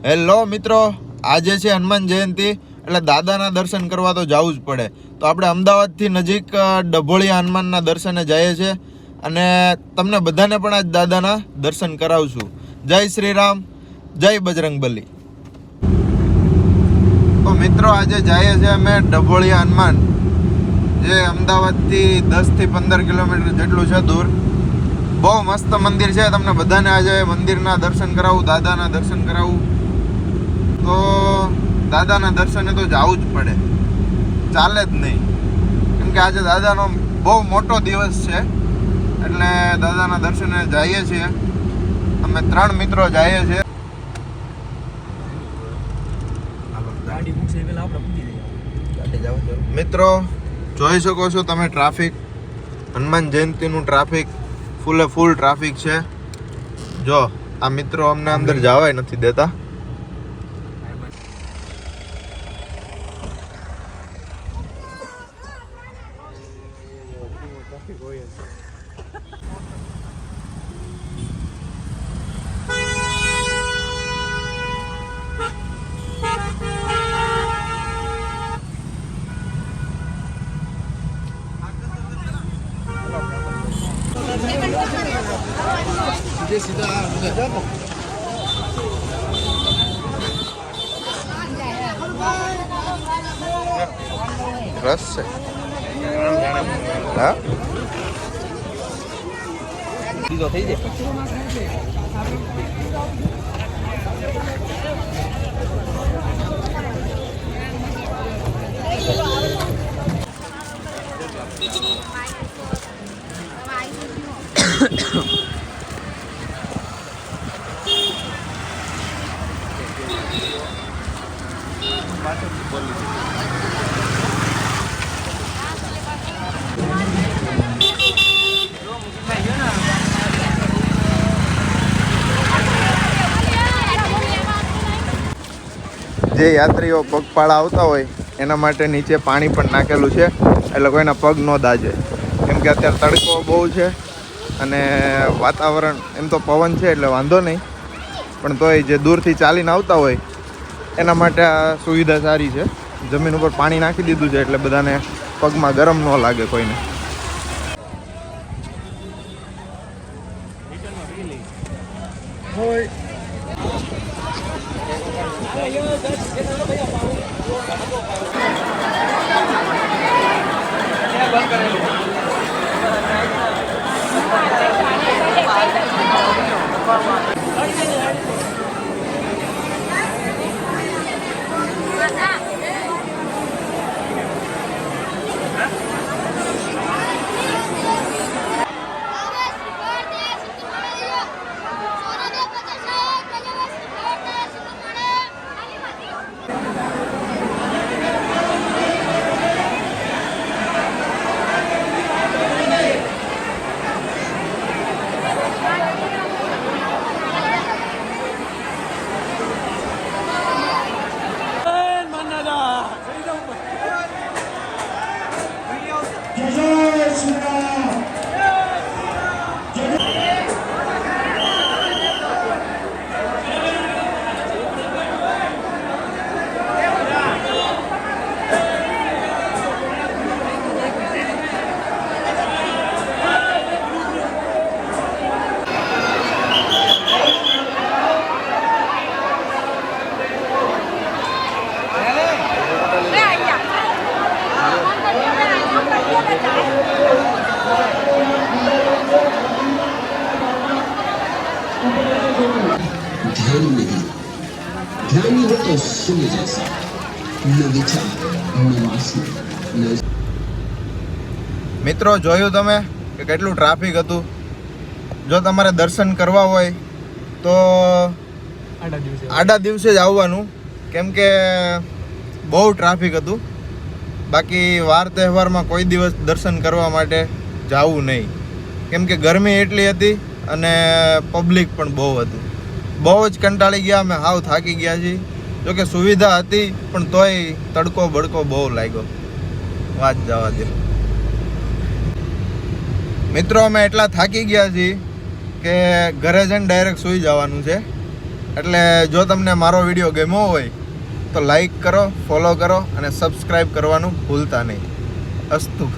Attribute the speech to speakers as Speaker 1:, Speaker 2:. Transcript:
Speaker 1: Hello મિત્રો, આજે છે હનુમાન જયંતિ એટલે દાદાના દર્શન કરવા તો જવું જ પડે. તો આપણે અમદાવાદથી નજીક ડભોળિયા હનુમાનના દર્શને જઈએ છીએ અને તમને બધાને પણ આજ દાદાના દર્શન કરાવશું. જય શ્રી રામ, જય બજરંગબલી. તો મિત્રો આજે જઈએ છીએ અમે ડભોળિયા હનુમાન, જે અમદાવાદથી 10 થી 15 કિલોમીટર જેટલું છે દૂર. બહુ મસ્ત મંદિર છે. તમને બધાને આજે મંદિરના દર્શન કરાવું, દાદાના દર્શન કરાવું. તો દાદાના દર્શને તો જવું જ પડે, ચાલે જ નહીં. કેમ કે આજે દાદાનો બહુ મોટો દિવસ છે એટલે દાદાના દર્શને જઈએ છીએ. અમે 3 મિત્રો જઈએ છીએ. મિત્રો જોઈ શકો છો તમે ટ્રાફિક, હનુમાન જયંતિનું ટ્રાફિક, ફૂલ ટ્રાફિક છે. જો આ મિત્રો અમને અંદર જવાય નથી દેતા. રસ છે હા થઈ જાય. જે યાત્રીઓ પગપાળા આવતા હોય એના માટે નીચે પાણી પણ નાખેલું છે, એટલે કોઈના પગ ન દાજે. કેમ કે અત્યારે તડકો બહુ છે અને વાતાવરણ એમ તો પવન છે એટલે વાંધો નહીં, પણ તોય જે દૂરથી ચાલીને આવતા હોય એના માટે આ સુવિધા સારી છે. જમીન ઉપર પાણી નાખી દીધું છે એટલે બધાને પગમાં ગરમ ન લાગે કોઈને. મિત્રો જોયું તમે કે કેટલું ટ્રાફિક હતું. જો તમારે દર્શન કરવા હોય તો આડા દિવસે જ આવવાનું, કેમ કે બહુ ટ્રાફિક હતું. બાકી વાર તહેવારમાં કોઈ દિવસ દર્શન કરવા માટે જવું નહીં, કેમ કે ગરમી એટલી હતી અને પબ્લિક પણ બહુ હતું. બહુ જ કંટાળી ગયા, અમે હાવ થાકી ગયા છીએ. જોકે સુવિધા હતી પણ તોય તડકો બડકો બહુ લાગ્યો, વાત જવા દે. મિત્રો અમે એટલા થાકી ગયા છીએ કે ઘરે જઈને ડાયરેક્ટ સૂઈ જવાનું છે. એટલે જો તમને મારો વિડીયો ગમ્યો હોય તો લાઈક કરો, ફોલો કરો અને સબસ્ક્રાઈબ કરવાનું ભૂલતા નહીં. અસ્તુ.